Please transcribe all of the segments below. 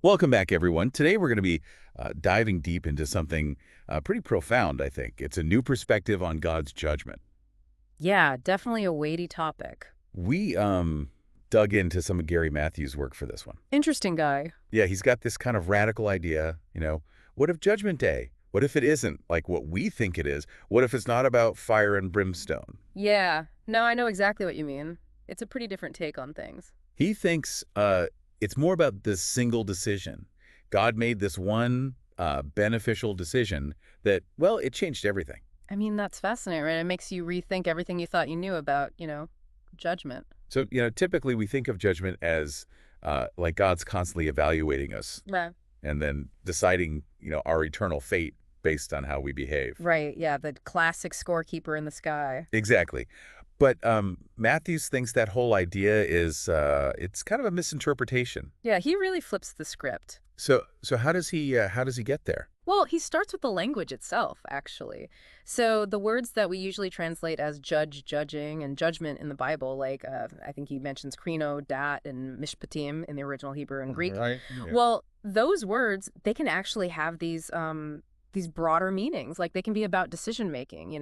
Welcome back, everyone. Today we're going to be diving deep into something pretty profound, I think. It's a new perspective on God's judgment. Yeah, definitely a weighty topic. We dug into some of Gary Matthews' work for this one. Interesting guy. Yeah, he's got this kind of radical idea, what if Judgment Day? What if it isn't like what we think it is? What if it's not about fire and brimstone? Yeah, no, I know exactly what you mean. It's a pretty different take on things. He thinks it's more about this single decision. God made this one beneficial decision that, well, it changed everything. I mean, that's fascinating, right? It makes you rethink everything you thought you knew about, judgment. So, typically we think of judgment as like God's constantly evaluating us Right. and then deciding, our eternal fate based on how we behave. Right, yeah, the classic scorekeeper in the sky. Exactly. But Matthews thinks that whole idea is it's kind of a misinterpretation. Yeah, he really flips the script. So how does he get there? Well, he starts with the language itself, actually. So the words that we usually translate as judge, judging, and judgment in the Bible, like I think he mentions krino, dat, and mishpatim in the original Hebrew and Greek. Right. Yeah. Well, those words, they can actually have these broader meanings. Like they can be about decision making,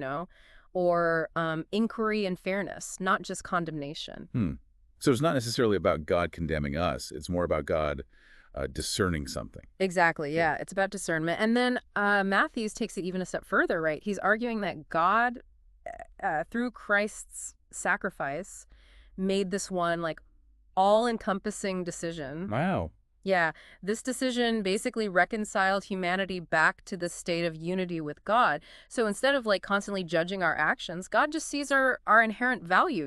or inquiry and fairness, not just condemnation. Hmm. So it's not necessarily about God condemning us. It's more about God discerning something. Exactly, yeah. It's about discernment. And then Matthews takes it even a step further, right? He's arguing that God, through Christ's sacrifice, made this one like all-encompassing decision. Wow. Yeah, this decision basically reconciled humanity back to the state of unity with God. So instead of like constantly judging our actions, God just sees our inherent value,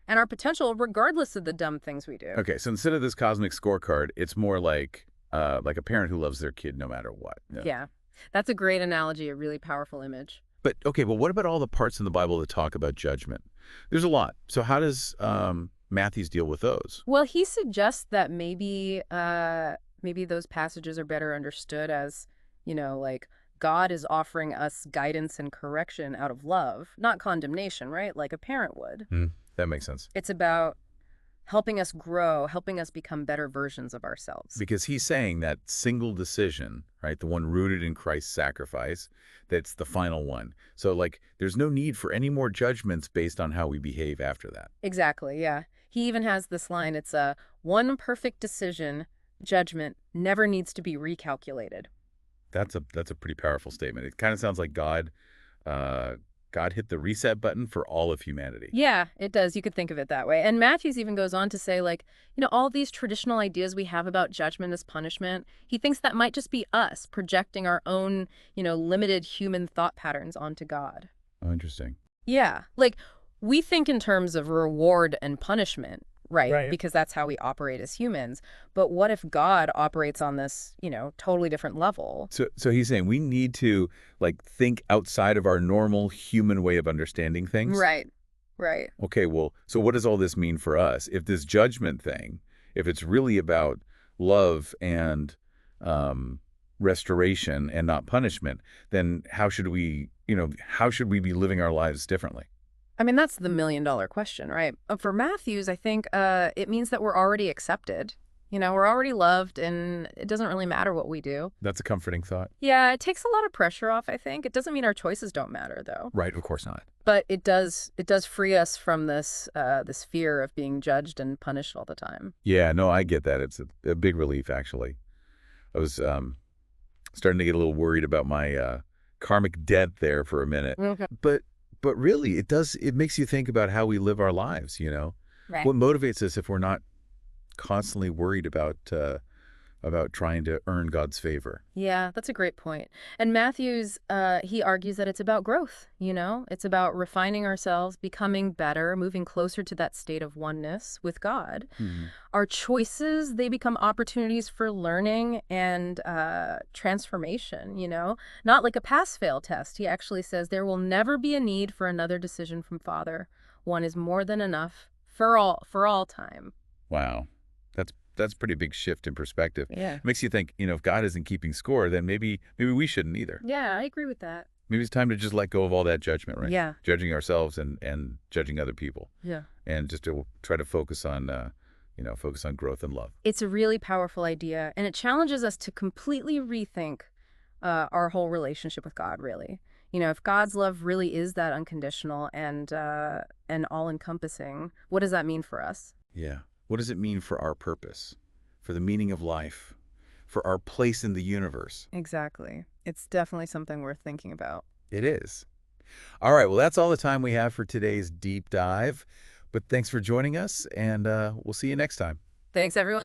and our potential regardless of the dumb things we do. Okay, so instead of this cosmic scorecard, it's more like a parent who loves their kid no matter what. Yeah. Yeah, that's a great analogy, a really powerful image. But okay, well, what about all the parts in the Bible that talk about judgment? There's a lot. So how does Matthews deal with those? Well, he suggests that maybe those passages are better understood as, like God is offering us guidance and correction out of love, not condemnation, right? Like a parent would. Hmm, that makes sense. It's about helping us grow, helping us become better versions of ourselves. Because he's saying that single decision, right, the one rooted in Christ's sacrifice, that's the final one. So, like, there's no need for any more judgments based on how we behave after that. Exactly, yeah. He even has this line, it's a one perfect decision, judgment never needs to be recalculated. That's a pretty powerful statement. It kind of sounds like God hit the reset button for all of humanity. Yeah, it does. You could think of it that way. And Matthews even goes on to say, like, all these traditional ideas we have about judgment as punishment, he thinks that might just be us projecting our own, limited human thought patterns onto God. Oh, interesting. Yeah. Like, we think in terms of reward and punishment, right? Right. Because that's how we operate as humans. But what if God operates on this, totally different level? So he's saying we need to like think outside of our normal human way of understanding things. Right. Right. Okay, well, so what does all this mean for us? If this judgment thing, if it's really about love and restoration and not punishment, then how should we be living our lives differently? I mean, that's the million-dollar question, right? For Matthews, I think it means that we're already accepted. We're already loved, and it doesn't really matter what we do. That's a comforting thought. Yeah, it takes a lot of pressure off, I think. It doesn't mean our choices don't matter, though. Right, of course not. But it does free us from this fear of being judged and punished all the time. Yeah, no, I get that. It's a big relief, actually. I was starting to get a little worried about my karmic debt there for a minute. Okay. But really, it makes you think about how we live our lives, Right. What motivates us if we're not constantly worried about trying to earn God's favor? Yeah, that's a great point. And Matthews, he argues that it's about growth, It's about refining ourselves, becoming better, moving closer to that state of oneness with God. Hmm. Our choices, they become opportunities for learning and transformation, Not like a pass-fail test. He actually says there will never be a need for another decision from Father. One is more than enough for all time. Wow. That's a pretty big shift in perspective. Yeah. It makes you think, if God isn't keeping score, then maybe we shouldn't either. Yeah, I agree with that. Maybe it's time to just let go of all that judgment, right? Yeah. Judging ourselves and judging other people. Yeah. And just to try to focus on, focus on growth and love. It's a really powerful idea, and it challenges us to completely rethink our whole relationship with God, really. If God's love really is that unconditional and all-encompassing, what does that mean for us? Yeah. What does it mean for our purpose, for the meaning of life, for our place in the universe? Exactly. It's definitely something worth thinking about. It is. All right. Well, that's all the time we have for today's deep dive. But thanks for joining us, and we'll see you next time. Thanks, everyone.